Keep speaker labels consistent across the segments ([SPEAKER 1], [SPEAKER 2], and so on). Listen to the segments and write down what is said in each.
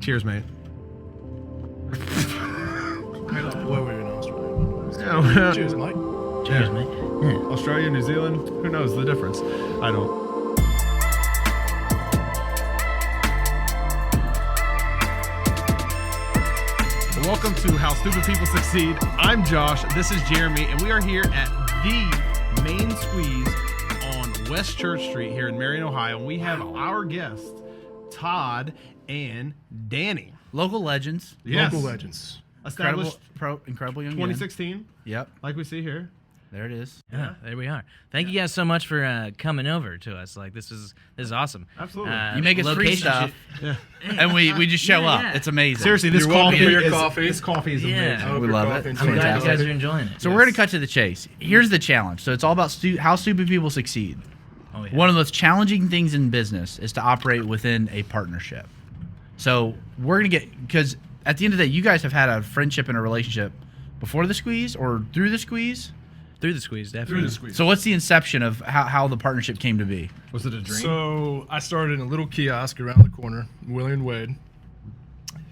[SPEAKER 1] Cheers, mate.
[SPEAKER 2] What were you in Australia?
[SPEAKER 1] Yeah, well,
[SPEAKER 2] Cheers, Mike.
[SPEAKER 3] Cheers, mate. Yeah.
[SPEAKER 1] Australia, New Zealand, who knows the difference? I don't. Welcome to How Stupid People Succeed. I'm Josh, this is Jeremy, and we are here at the Main Squeeze on West Church Street here in Marion, Ohio. And we have our guests, Todd and Danny.
[SPEAKER 3] Local legends.
[SPEAKER 1] Yes.
[SPEAKER 2] Local legends.
[SPEAKER 1] Established
[SPEAKER 3] Incredible young
[SPEAKER 1] 2016,
[SPEAKER 3] men. Yep.
[SPEAKER 1] like we see here.
[SPEAKER 3] There it is.
[SPEAKER 4] Yeah, there we are. Thank you guys so much for coming over to us. Like this is awesome.
[SPEAKER 1] Absolutely.
[SPEAKER 3] You make us free
[SPEAKER 4] location
[SPEAKER 3] stuff,
[SPEAKER 1] Yeah.
[SPEAKER 3] and we just show
[SPEAKER 4] Yeah,
[SPEAKER 3] up.
[SPEAKER 4] yeah.
[SPEAKER 3] It's amazing.
[SPEAKER 1] Seriously, this
[SPEAKER 2] You're welcome
[SPEAKER 1] coffee
[SPEAKER 2] for your
[SPEAKER 1] is
[SPEAKER 2] coffee.
[SPEAKER 1] This coffee is
[SPEAKER 4] Yeah.
[SPEAKER 1] amazing.
[SPEAKER 2] Hope
[SPEAKER 3] We
[SPEAKER 2] your
[SPEAKER 3] love
[SPEAKER 2] coffee
[SPEAKER 3] it.
[SPEAKER 2] and
[SPEAKER 4] I'm glad you
[SPEAKER 3] Fantastic.
[SPEAKER 4] guys are enjoying it.
[SPEAKER 3] So we're going to cut to the chase. Here's the challenge. So it's all about how stupid people succeed.
[SPEAKER 4] Oh, yeah.
[SPEAKER 3] One of the most challenging things in business is to operate within a partnership. So we're going to get, because at the end of the day, you guys have had a friendship and a relationship before the squeeze or through the squeeze.
[SPEAKER 4] Through the squeeze, definitely.
[SPEAKER 3] So what's the inception of how the partnership came to be?
[SPEAKER 1] Was it a dream?
[SPEAKER 2] So I started in a little kiosk around the corner, Willie and Wade.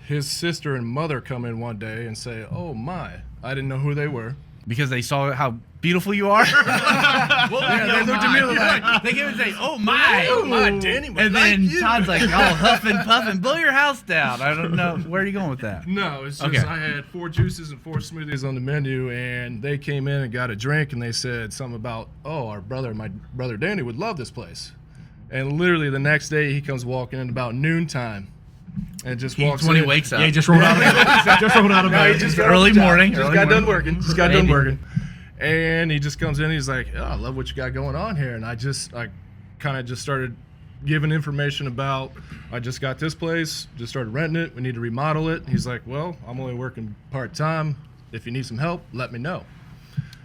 [SPEAKER 2] His sister and mother come in one day and say, "Oh my, I didn't know who they were."
[SPEAKER 3] Because they saw how beautiful you are.
[SPEAKER 2] Yeah, they looked at me like,
[SPEAKER 3] They came and say, "Oh my,
[SPEAKER 2] "Oh my, Danny would
[SPEAKER 3] And
[SPEAKER 2] like
[SPEAKER 3] then
[SPEAKER 2] you."
[SPEAKER 3] Todd's like, "Oh, huffing, puffing, blow your house down." I don't know. Where are you going with that?
[SPEAKER 2] No, it's just
[SPEAKER 3] Okay.
[SPEAKER 2] I had 4 juices and 4 smoothies on the menu, and they came in and got a drink, and they said something about, "Oh, my brother Danny would love this place." And literally the next day, he comes walking in about noontime, and just walks
[SPEAKER 3] When he
[SPEAKER 2] in.
[SPEAKER 3] wakes up.
[SPEAKER 1] Yeah, he just rolled out of bed. Just rolled out of
[SPEAKER 2] No,
[SPEAKER 1] bed.
[SPEAKER 2] he just got
[SPEAKER 3] Early
[SPEAKER 2] off the job.
[SPEAKER 3] morning,
[SPEAKER 2] Just
[SPEAKER 3] early
[SPEAKER 2] got done
[SPEAKER 3] morning.
[SPEAKER 2] working. Just got done
[SPEAKER 4] Maybe.
[SPEAKER 2] working. And he just comes in. He's like, "Oh, I love what you got going on here." And I kind of just started giving information about, I just got this place, just started renting it. We need to remodel it. He's like, "Well, I'm only working part time. If you need some help, let me know."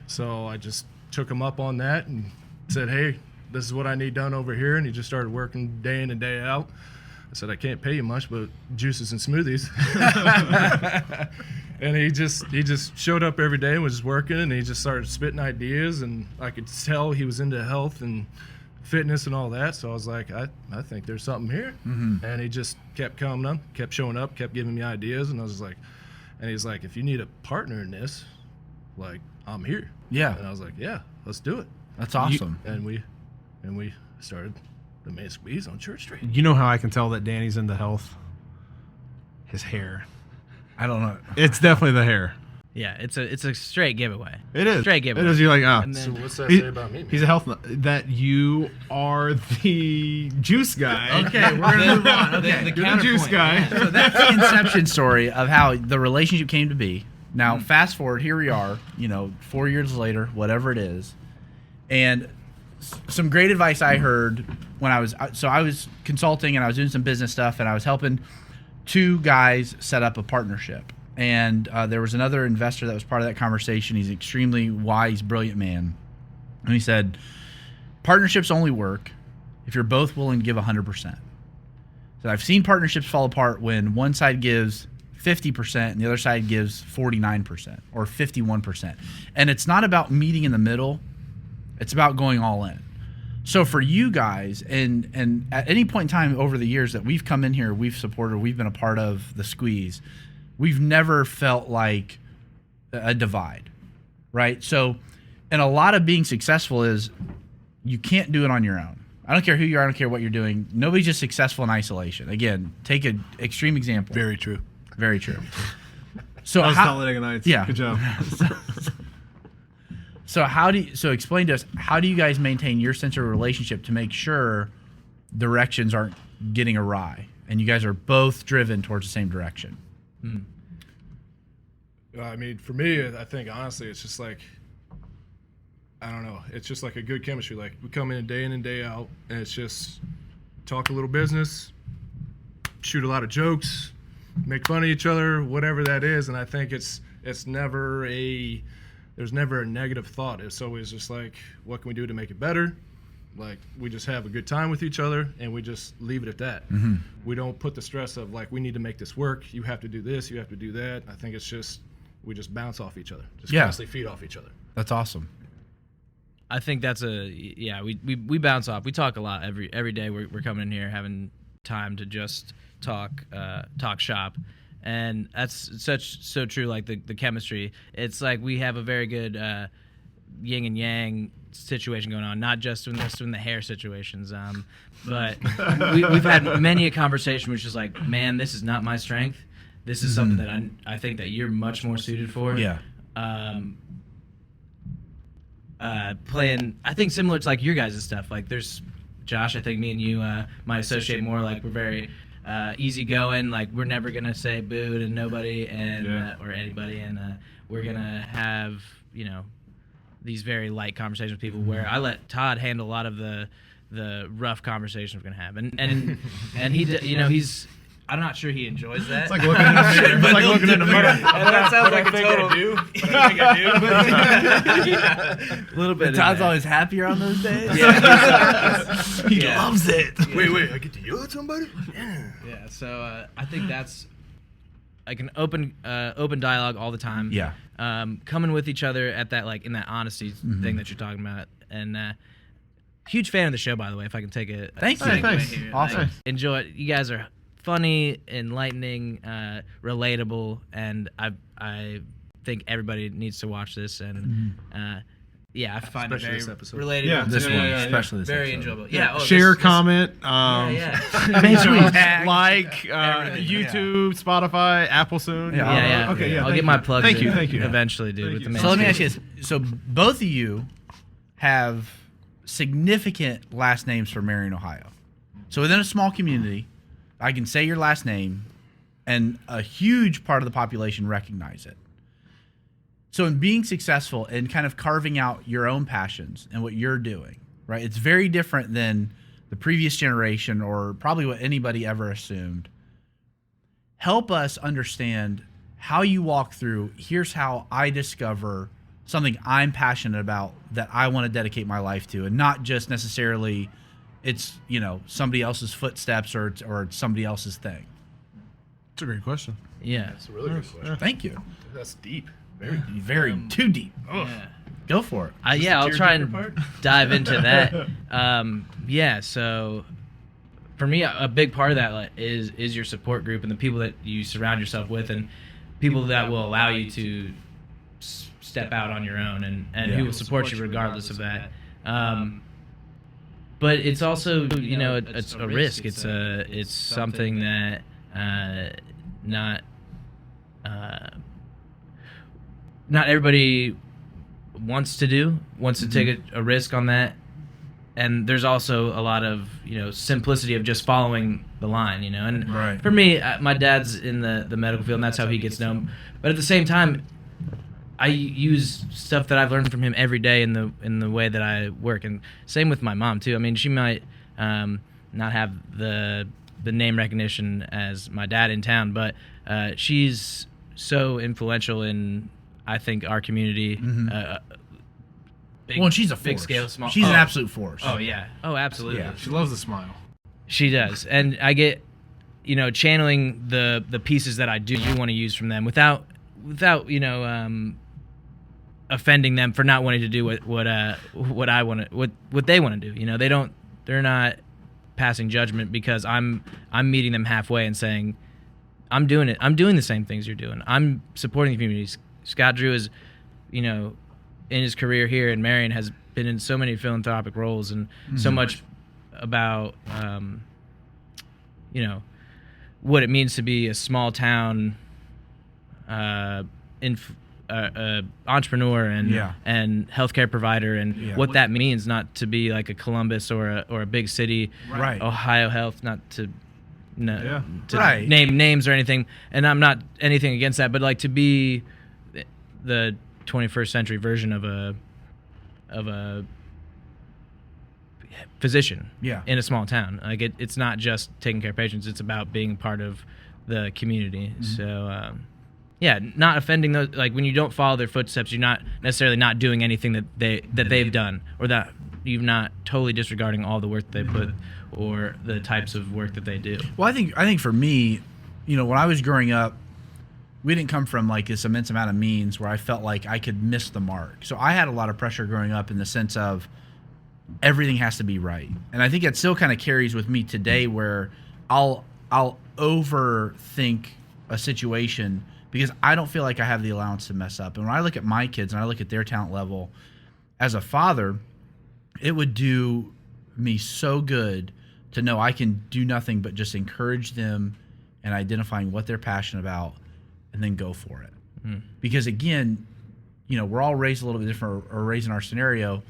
[SPEAKER 2] So I just took him up on that and said, "Hey, this is what I need done over here." And he just started working day in and day out. I said, "I can't pay you much, but juices and smoothies." And he just showed up every day and was just working, and he just started spitting ideas, and I could tell he was into health and fitness and all that. So I was like, I think there's something here.
[SPEAKER 3] Mm-hmm.
[SPEAKER 2] And he just kept coming up, kept showing up, kept giving me ideas, and I was like, and he's like, "If you need a partner in this, like, I'm here."
[SPEAKER 3] Yeah,
[SPEAKER 2] And I was like, "Yeah, let's do it."
[SPEAKER 3] that's awesome.
[SPEAKER 2] And we started the Main Squeeze on Church Street.
[SPEAKER 1] You know how I can tell that Danny's into health? His hair.
[SPEAKER 3] I don't know.
[SPEAKER 1] It's definitely the hair.
[SPEAKER 4] Yeah, it's a straight giveaway.
[SPEAKER 1] It is.
[SPEAKER 4] Straight giveaway.
[SPEAKER 1] It is. You're like, ah.
[SPEAKER 4] And
[SPEAKER 2] So
[SPEAKER 4] then,
[SPEAKER 2] what's that
[SPEAKER 1] He-
[SPEAKER 2] say about me?
[SPEAKER 1] He's a health that you are the juice guy.
[SPEAKER 3] Okay, we're gonna move on. Okay,
[SPEAKER 4] the
[SPEAKER 1] You're the juice
[SPEAKER 4] counterpoint,
[SPEAKER 1] guy.
[SPEAKER 4] yeah.
[SPEAKER 3] so that's the inception story of how the relationship came to be. Now, fast forward, here we are, 4 years later, whatever it is. And some great advice I heard when I was consulting and I was doing some business stuff and I was helping 2 guys set up a partnership. And there was another investor that was part of that conversation. He's an extremely wise, brilliant man. And he said, partnerships only work if you're both willing to give 100%. So I've seen partnerships fall apart when one side gives 50% and the other side gives 49% or 51%. And it's not about meeting in the middle. It's about going all in. So for you guys, and at any point in time over the years that we've come in here, we've supported, we've been a part of the Squeeze, we've never felt like a divide, right? So, and a lot of being successful is you can't do it on your own. I don't care who you are. I don't care what you're doing. Nobody's just successful in isolation. Again, take an extreme example.
[SPEAKER 2] Very true.
[SPEAKER 3] Very true. So
[SPEAKER 1] I was
[SPEAKER 3] how,
[SPEAKER 1] Talladega Nights.
[SPEAKER 3] Yeah.
[SPEAKER 1] Good job.
[SPEAKER 3] so explain to us, how do you guys maintain your sense of relationship to make sure directions aren't getting awry and you guys are both driven towards the same direction?
[SPEAKER 2] I mean, for me, I think honestly, it's just like, I don't know. It's just like a good chemistry. Like we come in and day out, and it's just talk a little business, shoot a lot of jokes, make fun of each other, whatever that is. And I think it's never there's never a negative thought. It's always just like, what can we do to make it better? Like we just have a good time with each other, and we just leave it at that.
[SPEAKER 3] Mm-hmm.
[SPEAKER 2] We don't put the stress of like, we need to make this work. You have to do this. You have to do that. I think it's just, we just bounce off each other. Just
[SPEAKER 3] Yeah.
[SPEAKER 2] constantly feed off each other.
[SPEAKER 3] That's awesome.
[SPEAKER 4] I think that's we bounce off. We talk a lot every day. We're coming in here having time to just talk shop, and that's so true. Like the chemistry, it's like we have a very good yin and yang situation going on, not just in the hair situations, but we've had many a conversation which is like, man, this is not my strength. This is something that I think that you're much more suited for.
[SPEAKER 3] Yeah.
[SPEAKER 4] Playing, I think similar to like your guys' stuff. Like there's Josh, I think me and you might associate more. Like we're very easygoing. Like we're never gonna say boo to nobody and or anybody, and we're gonna have these very light conversations with people. Where I let Todd handle a lot of the rough conversations we're gonna have, and he he's. I'm not sure he enjoys that.
[SPEAKER 1] It's like looking in the mirror. It's like looking in the mirror.
[SPEAKER 4] That sounds like a total.
[SPEAKER 3] A little bit. Todd's always happier on those days.
[SPEAKER 4] He
[SPEAKER 3] loves it.
[SPEAKER 2] Wait, I get to yell at somebody?
[SPEAKER 4] Yeah. So I think that's like an open dialogue all the time.
[SPEAKER 3] Yeah.
[SPEAKER 4] Coming with each other at that in that honesty thing that you're talking about, and huge fan of the show, by the way. If I can take a
[SPEAKER 3] Thank you.
[SPEAKER 4] segue
[SPEAKER 1] Thanks.
[SPEAKER 4] here.
[SPEAKER 1] Awesome.
[SPEAKER 4] Enjoy it. You guys are funny, enlightening, relatable, and I think everybody needs to watch this. And I find
[SPEAKER 2] Especially
[SPEAKER 4] it
[SPEAKER 2] this
[SPEAKER 4] very
[SPEAKER 2] episode.
[SPEAKER 4] relatable.
[SPEAKER 1] Yeah,
[SPEAKER 3] This one, especially this
[SPEAKER 4] very
[SPEAKER 3] episode.
[SPEAKER 4] enjoyable. Yeah.
[SPEAKER 1] Share, comment,
[SPEAKER 4] Main Squeeze.
[SPEAKER 1] like, YouTube, Spotify, Apple soon.
[SPEAKER 4] Yeah.
[SPEAKER 1] Okay, yeah.
[SPEAKER 4] I'll get my plugs.
[SPEAKER 1] Thank
[SPEAKER 4] in
[SPEAKER 1] you. Thank you.
[SPEAKER 4] Eventually, dude.
[SPEAKER 1] Thank
[SPEAKER 4] With
[SPEAKER 1] you.
[SPEAKER 4] the main
[SPEAKER 3] So let me
[SPEAKER 4] Squeeze.
[SPEAKER 3] ask you this. So both of you have significant last names for Marion, Ohio. So within a small community, I can say your last name, and a huge part of the population recognize it. So in being successful and kind of carving out your own passions and what you're doing, right? It's very different than the previous generation or probably what anybody ever assumed. Help us understand how you walk through, here's how I discover something I'm passionate about that I want to dedicate my life to, and not just necessarily it's, somebody else's footsteps or it's somebody else's thing.
[SPEAKER 1] It's a great question.
[SPEAKER 4] Yeah.
[SPEAKER 2] That's a really good question.
[SPEAKER 3] Thank you.
[SPEAKER 2] That's deep.
[SPEAKER 3] Very too deep.
[SPEAKER 4] Yeah.
[SPEAKER 3] Go for it.
[SPEAKER 4] I'll try and dive into that. So for me, a big part of that is your support group and the people that you surround yourself with, and people that will allow you to step out on your own and who will support you regardless of that. But it's also, it's a risk. It's something that not everybody wants to take a risk on that. And there's also a lot of, simplicity of just following the line, And
[SPEAKER 3] Right.
[SPEAKER 4] for me, my dad's in the medical field, and that's how he gets known. But at the same time, I use stuff that I've learned from him every day in the way that I work, and same with my mom too. I mean, she might not have the name recognition as my dad in town, but she's so influential in, I think, our community. Big,
[SPEAKER 3] Well, and she's a
[SPEAKER 4] big
[SPEAKER 3] force.
[SPEAKER 4] scale, small.
[SPEAKER 3] She's an absolute force.
[SPEAKER 4] Oh yeah. Oh, absolutely.
[SPEAKER 3] Yeah.
[SPEAKER 1] She loves the smile.
[SPEAKER 4] She does, and I get, channeling the pieces that I do want to use from them without offending them for not wanting to do what I want to what they want to do. They're not passing judgment because I'm meeting them halfway and saying I'm doing it. I'm doing the same things you're doing. I'm supporting the communities. Scott Drew is, in his career here in Marion, has been in so many philanthropic roles and so much about what it means to be a small town entrepreneur and healthcare provider, and what that means, not to be like a Columbus or a big city,
[SPEAKER 3] Right.
[SPEAKER 4] Ohio Health, not to
[SPEAKER 3] Right.
[SPEAKER 4] name names or anything, and I'm not anything against that, but like to be the 21st century version of a physician in a small town. Like it's not just taking care of patients, it's about being part of the community. So not offending those, like when you don't follow their footsteps, you're not necessarily not doing anything that they've done, or that you're not totally disregarding all the work they put or the types of work that they do.
[SPEAKER 3] Well, I think for me, when I was growing up, we didn't come from like this immense amount of means where I felt like I could miss the mark. So I had a lot of pressure growing up in the sense of everything has to be right. And I think it still kind of carries with me today, where I'll I'll overthink a situation because I don't feel like I have the allowance to mess up. And when I look at my kids and I look at their talent level, as a father, it would do me so good to know I can do nothing but just encourage them and identifying what they're passionate about and then go for it. Because again, we're all raised a little bit different or raised in our scenario.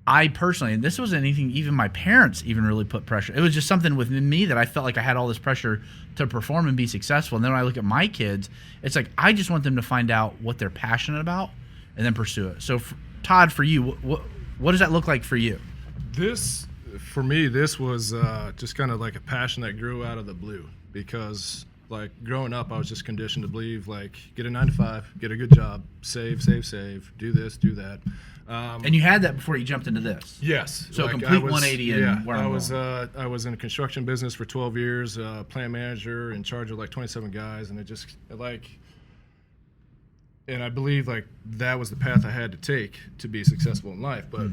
[SPEAKER 3] I personally, and this wasn't anything even my parents even really put pressure. It was just something within me that I felt like I had all this pressure to perform and be successful. And then when I look at my kids, it's like I just want them to find out what they're passionate about and then pursue it. So, Todd, for you, what does that look like for you?
[SPEAKER 2] For me, this was just kind of like a passion that grew out of the blue because, like, growing up, I was just conditioned to believe, like, get a 9-to-5, get a good job, save, do this, do that.
[SPEAKER 3] And you had that before you jumped into this.
[SPEAKER 2] Yes.
[SPEAKER 3] So a complete 180 in where
[SPEAKER 2] I
[SPEAKER 3] I'm
[SPEAKER 2] was
[SPEAKER 3] going.
[SPEAKER 2] I was in a construction business for 12 years, plant manager in charge of like 27 guys, and and I believe like that was the path I had to take to be successful in life. But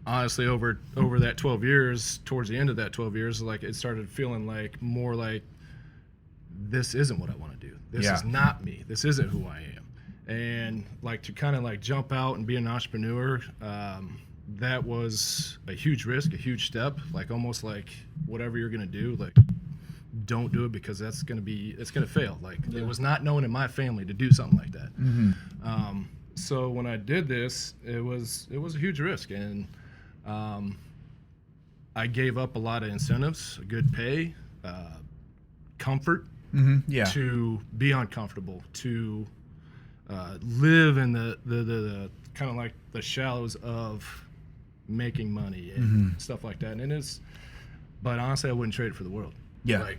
[SPEAKER 2] honestly, over that 12 years, towards the end of that 12 years, like it started feeling like more like this isn't what I want to do. This is not me. This isn't who I am. And like to kind of like jump out and be an entrepreneur, that was a huge risk, a huge step. Like almost like whatever you're gonna do, like don't do it because it's gonna fail. Like it was not known in my family to do something like that. So when I did this, it was a huge risk, and I gave up a lot of incentives, good pay, comfort, to be uncomfortable, to live in the kind of like the shallows of making money and stuff like that. But honestly, I wouldn't trade it for the world.
[SPEAKER 3] Yeah.
[SPEAKER 2] Like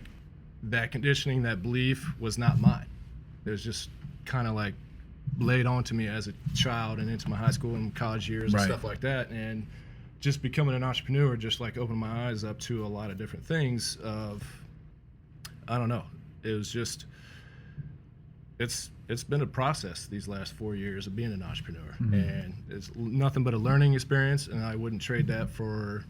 [SPEAKER 2] that conditioning, that belief was not mine. It was just kind of like laid onto me as a child and into my high school and college years and stuff like that. And just becoming an entrepreneur just like opened my eyes up to a lot of different things I don't know. It was just, it's been a process these last 4 years of being an entrepreneur, and it's nothing but a learning experience, and I wouldn't trade that for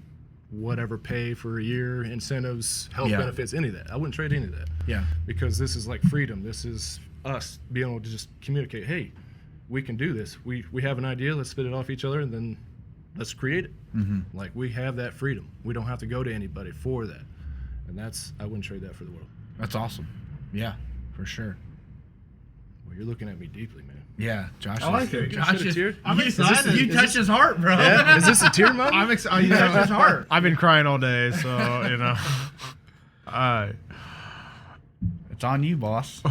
[SPEAKER 2] whatever pay for a year, incentives, health benefits, any of that. I wouldn't trade any of that.
[SPEAKER 3] Yeah.
[SPEAKER 2] Because this is like freedom. This is us being able to just communicate, hey, we can do this. We have an idea, let's spit it off each other, and then let's create it. Like we have that freedom. We don't have to go to anybody for that. And I wouldn't trade that for the world.
[SPEAKER 3] That's awesome. Yeah, for sure.
[SPEAKER 2] Well, you're looking at me deeply, man.
[SPEAKER 3] Yeah, Josh.
[SPEAKER 1] I like it.
[SPEAKER 3] Josh is,
[SPEAKER 1] I'm excited.
[SPEAKER 3] You touched his heart, bro.
[SPEAKER 2] Yeah? Is this a tear moment?
[SPEAKER 1] I'm excited.
[SPEAKER 3] You touched his heart.
[SPEAKER 1] I've been crying all day, so
[SPEAKER 3] It's on you, boss.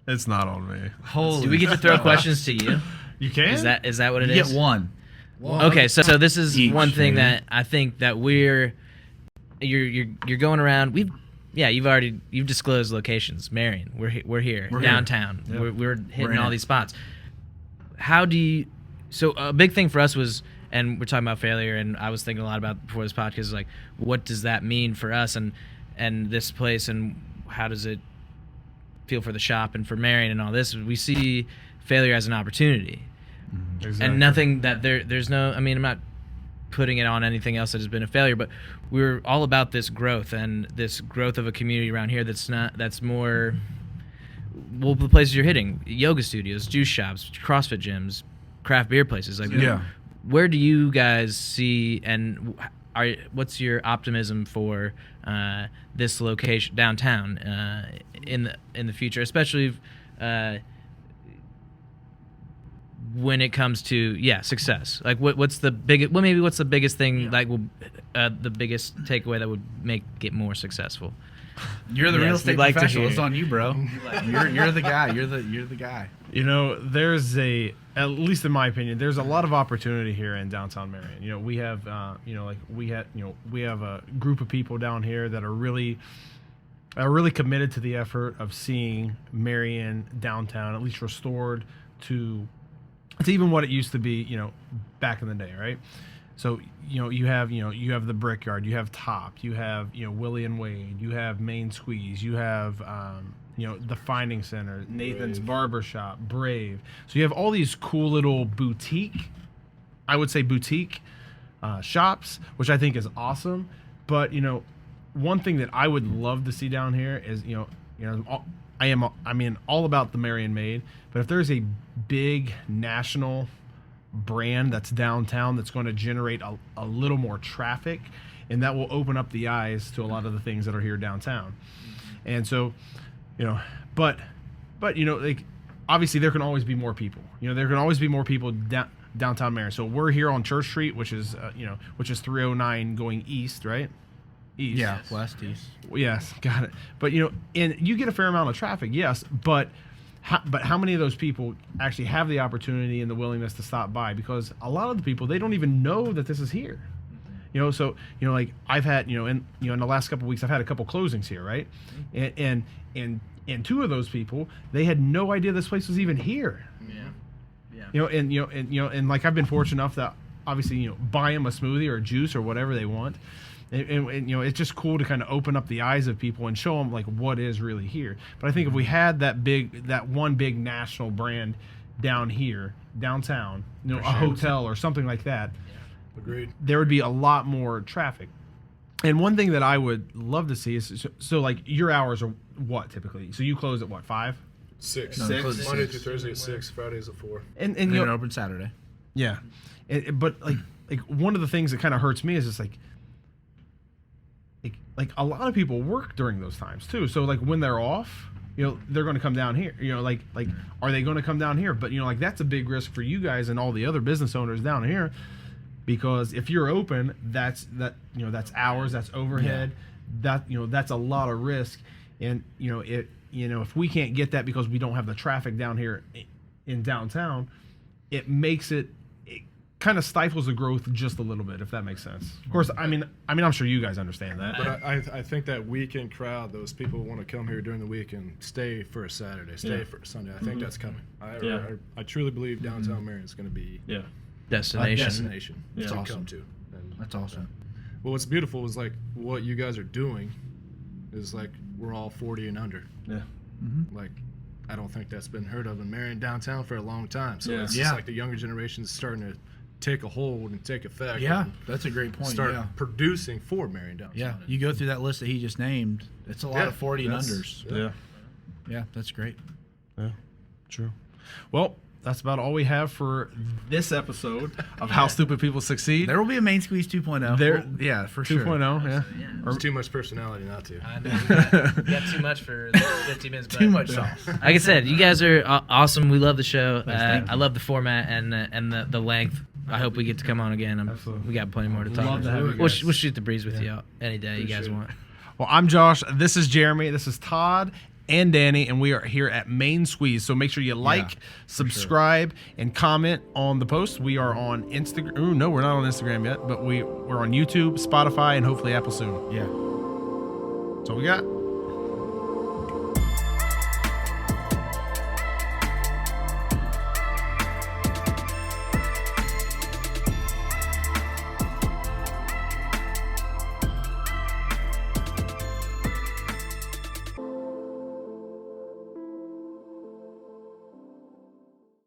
[SPEAKER 1] it's not on me.
[SPEAKER 3] Holy.
[SPEAKER 4] Do we get to throw questions to you?
[SPEAKER 1] You can.
[SPEAKER 4] Is that what it
[SPEAKER 3] You
[SPEAKER 4] is?
[SPEAKER 3] get one.
[SPEAKER 4] Okay, so this is
[SPEAKER 3] Each,
[SPEAKER 4] one thing
[SPEAKER 3] man.
[SPEAKER 4] that I think that you're going around. You've disclosed locations. Marion, we're here downtown.
[SPEAKER 3] Yep.
[SPEAKER 4] We're hitting
[SPEAKER 3] in
[SPEAKER 4] all
[SPEAKER 3] it.
[SPEAKER 4] these spots. How do you? So a big thing for us was, and we're talking about failure, and I was thinking a lot about before this podcast, is like, what does that mean for us and this place, and how does it feel for the shop and for Marion and all this? We see failure as an opportunity.
[SPEAKER 1] Exactly.
[SPEAKER 4] And nothing that there's no, I mean, I'm not putting it on anything else that has been a failure, but we're all about this growth and this growth of a community around here that's more, well, the places you're hitting, yoga studios, juice shops, CrossFit gyms, craft beer places. Like, where do you guys see, and what's your optimism for this location downtown in the future, especially when it comes to success? Like what's the biggest? Well, maybe what's the biggest thing? Like the biggest takeaway that would make it more successful?
[SPEAKER 3] You're the real estate
[SPEAKER 4] we'd like to
[SPEAKER 3] professional.
[SPEAKER 4] hear.
[SPEAKER 3] It's on you, bro. You're the guy. You're the guy.
[SPEAKER 1] There's at least in my opinion, there's a lot of opportunity here in downtown Marion. We have, we have a group of people down here that are really committed to the effort of seeing Marion downtown at least restored to even what it used to be, back in the day, right? So, you have the Brickyard, you have Top, you have, Willie and Wade, you have Main Squeeze, you have, the Finding Center, Nathan's Barbershop, Brave. So you have all these cool little boutique shops, which I think is awesome. But, one thing that I would love to see down here is, I mean, all about the Marion Made, but if there's a big national brand that's downtown that's going to generate a little more traffic, and that will open up the eyes to a lot of the things that are here downtown. And so, but like, obviously there can always be more people. There can always be more people downtown Marion. So we're here on Church Street, which is 309 going east, right? East.
[SPEAKER 3] Yeah, west, east.
[SPEAKER 1] Yes, got it. But and you get a fair amount of traffic, yes. But how many of those people actually have the opportunity and the willingness to stop by? Because a lot of the people, they don't even know that this is here. So like I've had in the last couple of weeks I've had a couple closings here, right? And two of those people, they had no idea this place was even here.
[SPEAKER 4] Yeah.
[SPEAKER 1] And like I've been fortunate enough that obviously buy them a smoothie or a juice or whatever they want. And it's just cool to kind of open up the eyes of people and show them like what is really here. But I think if we had that one big national brand down here, downtown, a hotel or something like that,
[SPEAKER 2] Agreed.
[SPEAKER 1] there would be a lot more traffic. And one thing that I would love to see is so like your hours are what typically? So you close at what, 5?
[SPEAKER 2] 6.
[SPEAKER 3] No,
[SPEAKER 1] Six?
[SPEAKER 3] close at
[SPEAKER 2] Monday
[SPEAKER 3] 6.
[SPEAKER 2] through Thursday at 6, Fridays at 4.
[SPEAKER 1] And
[SPEAKER 3] And then open Saturday.
[SPEAKER 1] yeah, but like one of the things that kind of hurts me is just like a lot of people work during those times too. So like when they're off, they're going to come down here. Like are they going to come down here? But like that's a big risk for you guys and all the other business owners down here, because if you're open, that's hours, that's overhead, that's a lot of risk. And if we can't get that because we don't have the traffic down here in downtown, it makes it kind of stifles the growth just a little bit, if that makes sense. Of course, I mean, I'm sure you guys understand that.
[SPEAKER 2] But I think that weekend crowd, those people who want to come here during the week and stay for a Saturday, stay for a Sunday, I think that's coming. I truly believe downtown Marion is going to be a destination
[SPEAKER 3] That's
[SPEAKER 2] to
[SPEAKER 3] awesome.
[SPEAKER 2] come to. And,
[SPEAKER 3] That's awesome.
[SPEAKER 2] well, what's beautiful is like what you guys are doing is like we're all 40 and under.
[SPEAKER 1] Yeah.
[SPEAKER 2] Like I don't think that's been heard of in Marion downtown for a long time. So
[SPEAKER 1] Yeah.
[SPEAKER 2] it's
[SPEAKER 3] Yeah.
[SPEAKER 2] just like the younger generation is starting to take a hold and take effect.
[SPEAKER 3] Yeah,
[SPEAKER 2] and
[SPEAKER 3] that's a great point.
[SPEAKER 2] start
[SPEAKER 3] Yeah.
[SPEAKER 2] producing for Marion downtown.
[SPEAKER 3] Yeah, you go through that list that he just named. It's a lot of 40 and
[SPEAKER 2] that's-
[SPEAKER 3] unders.
[SPEAKER 1] Yeah.
[SPEAKER 3] Yeah, that's great.
[SPEAKER 1] Yeah, true. Well, that's about all we have for this episode of How Stupid People Succeed.
[SPEAKER 3] There will be a Main Squeeze 2.0.
[SPEAKER 1] There-
[SPEAKER 3] yeah, for sure.
[SPEAKER 1] 2.0, yeah.
[SPEAKER 2] There's too much personality not to.
[SPEAKER 4] I know. You got too much for 50 minutes.
[SPEAKER 3] Too much sauce.
[SPEAKER 4] Like I said, you guys are awesome. We love the show.
[SPEAKER 3] thank you.
[SPEAKER 4] I love the format and the length. I hope we get to come on again.
[SPEAKER 1] Absolutely.
[SPEAKER 4] We got plenty more to talk
[SPEAKER 1] Love to have
[SPEAKER 4] about.
[SPEAKER 1] you
[SPEAKER 4] We'll,
[SPEAKER 1] guys.
[SPEAKER 4] we'll shoot the breeze with you any day you guys
[SPEAKER 2] Appreciate it.
[SPEAKER 4] want.
[SPEAKER 1] Well, I'm Josh. This is Jeremy. This is Todd and Danny, and we are here at Main Squeeze. So make sure you like, subscribe, and comment on the post. We are on Instagram. Ooh, no, we're not on Instagram yet, but we're on YouTube, Spotify, and hopefully Apple soon.
[SPEAKER 3] Yeah.
[SPEAKER 1] That's all we got.